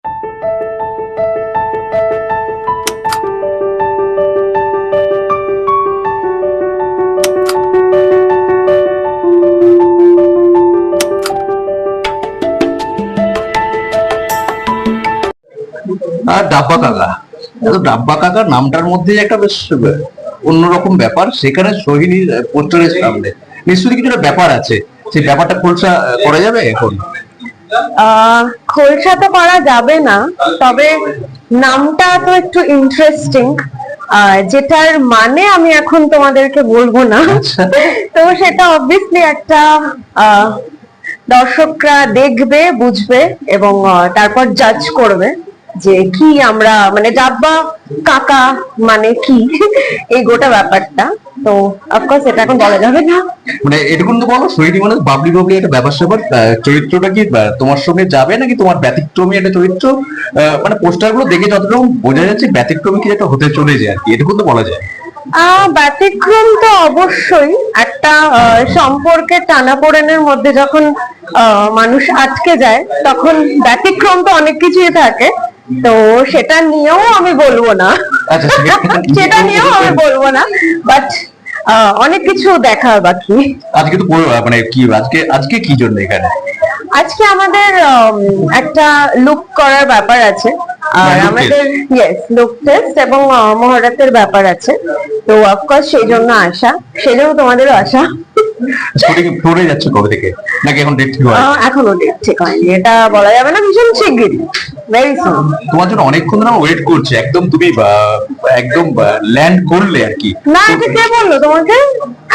আর ডাব্বা কাকা, ডাব্বা কাকার নামটার মধ্যে একটা বেশ অন্যরকম ব্যাপার। সেখানে সোহিনীর পোস্টারের সামনে নিশ্চয়ই কিছুটা ব্যাপার আছে, সেই ব্যাপারটা খোলসা করা যাবে এখন? খোলসা তো করা যাবে না, তবে নামটা তো একটু ইন্টারেস্টিং, যেটার মানে আমি এখন তোমাদেরকে বলবো না। তো সেটা অবভিয়াসলি একটা দর্শকরা দেখবে, বুঝবে এবং তারপর জাজ করবে যে কি আমরা মানে ডাব্বা কাকা মানে কি এই গোটা ব্যাপারটা। তো অফকোর্স এটা এখন বলা যাবে না। মানে এটুকুন তো বলো, সোহিনী মানে বাবলি বাবলি একটা ব্যাপার স্যাপার, চরিত্রটা কি তোমার সঙ্গে যাবে নাকি তোমার ব্যতিক্রমী একটা চরিত্র? মানে পোস্টার গুলো দেখে যতটুকু বোঝা যাচ্ছে ব্যতিক্রমী কি একটা হতে চলেছে আর কি, এটুকুন তো বলা যায়। ব্যতিক্রম তো অবশ্যই। একটা সম্পর্কের টানাপোড়েনের মধ্যে যখন মানুষ আটকে যায় তখন ব্যতিক্রম তো অনেক কিছুই থাকে, তো সেটা নিয়েও আমি বলবো না। সেটা নিয়েও আমি বলবো না, বাট অনেক কিছু দেখার বাকি। আজকে তো মানে কি আজকে কি জন্য এখানে? আজকে আমাদের একটা লুক করার ব্যাপার আছে, আর আমাদের লুক টেস্ট এবং মহরতের ব্যাপার আছে। তো অফকোর্স সেই জন্য আসা, সেই জন্য তোমাদেরও আসা। শুটিং ফ্লোরে যাচ্ছে কবে থেকে, নাকি এখন ডেট ঠিক হয়নি? এখনো ডেট ঠিক হয়নি, এটা বলা যাবে না। ভীষণ শিগগিরই, ভেরি সুন। তোমার জন্য অনেকক্ষণ ধরে ওয়েট করছে, একদম তুমি একদম ল্যান্ড করলে আর কি। না, এটা কে বললো তোমাকে?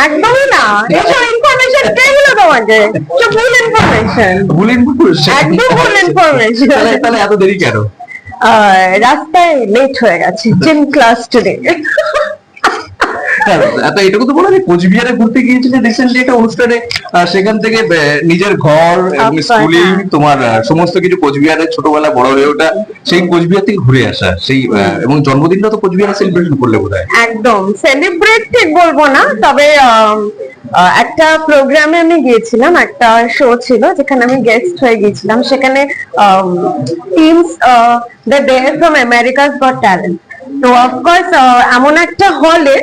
একদমই না, এসব ইনফরমেশন কে দিল তোমাকে? ভুল ইনফরমেশন, ভুল ইনফরমেশন, একদম ভুল ইনফরমেশন। তাহলে এত দেরি কেন? রাস্তায় লেট হয়ে গেছে, জিম ক্লাস টুডে। এটুকু তো বলো, কোচবিহারে ঘুরতে গিয়েছিলে রিসেন্টলি একটা অনুষ্ঠানে, সেখান থেকে নিজের ঘর এবং স্কুলিং তোমার সমস্ত কিছু কোচবিহারের ছোটবেলা বড় হয়ে ওঠা, সেই কোচবিহার থেকে ঘুরে আসা, সেই এবং জন্মদিনটা তো কোচবিহারে সেলিব্রেশন করলে বোধহয়। একদম সেলিব্রেট ঠিক বলবো না, তবে একটা প্রোগ্রামে আমি গিয়েছিলাম, একটা শো ছিল যেখানে আমি গেস্ট হয়ে গিয়েছিলাম। সেখানে teams from Americas goat talent. তো অফকোর্স এমন একটা হলে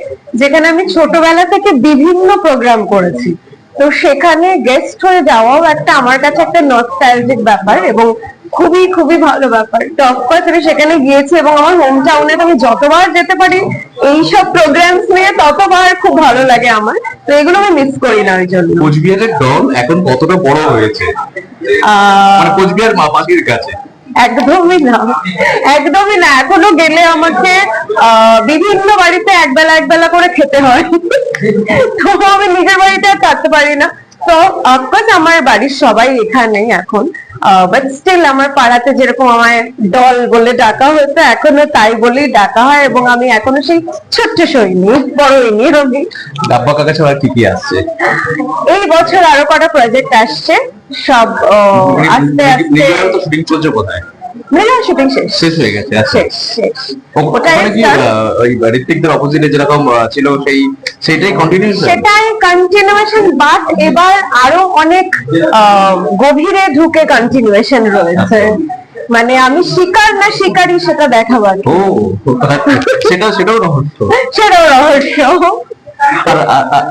যেখানে আমি ছোটবেলা থেকে বিভিন্ন প্রোগ্রাম করেছি, তো সেখানে গেস্ট হয়ে যাওয়াও একটা আমার কাছে একটা নস্টালজিক ব্যাপার এবং খুবই খুবই ভালো ব্যাপার। তো অফকোর্স আমি সেখানে গিয়েছি এবং আমার হোম টাউনে আমি যতবার যেতে পারি এইসব প্রোগ্রামস নিয়ে ততবার খুব ভালো লাগে আমার। তো এগুলো আমি মিস করি না। ওই জন্য কোচবিহারের দল এখন কতটা বড় হয়েছে মানে কোচবিহার মাপাকির কাছে? একদমই না, একদমই না। এখনো গেলে আমাকে বিভিন্ন বাড়িতে একবেলা করে খেতে হয়, তো আমি নিজের বাড়িতে আর থাকতে পারি না। তো অফকোর্স আমার বাড়ির সবাই এখানেই এখন, বাট স্টিল আমার পাড়াতে যেরকম আমায় দল বলে ডাকা হয়েছে এখনো তাই বলেই ডাকা হয়, এবং আমি এখনো সেই ছোট্ট সৈনি, বড় হইনি। আমি ডাব্বা কাকা ছাড়া কি কি আসছে এই বছর? আরো কটা প্রজেক্ট আসছে, সব আস্তে আস্তে। শুটিং চলছে কোথায়? শুটিং শেষ হয়ে গেছে। ওটাই ঋত্বিকদের অপোজিটে যেরকম ছিল সেইটাই কন্টিনিউয়েশন, বাট এবার আরো অনেক গভীরে ঢুকে কন্টিনিউয়েশন রয়েছে। মানে আমি শিকার না শিকারী সেটা দেখাবার। সেটাও রহস্য।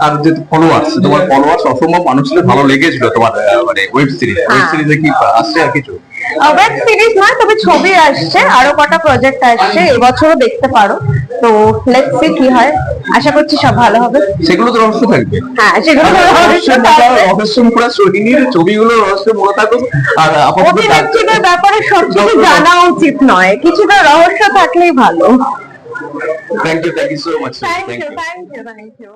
আর যে ফলোয়ার্স, তোমার ফলোয়ার্স অসম্ভব মানুষ ছিল, ভালো লেগেছিল তোমার মানে ওয়েব সিরিজে কি আসছে আর কিছু? ওয়েব সিরিজ নয়, তবে ছবি আসছে, আরো কটা প্রজেক্ট আসছে, এবছরও দেখতে পারো। তো লেটস সি কি হয়, আশা করছি সব ভালো হবে। সেগুলো তো রহস্য থাকবে। হ্যাঁ, সেগুলো রহস্যময় সোহিনীর ছবিগুলো রহস্য মনে থাকুক। আর অভিনেত্রীদের ব্যাপারে সবকিছু জানা উচিত নয়, কিছুটা রহস্য থাকলেই ভালো। Thank you so much. Thank you.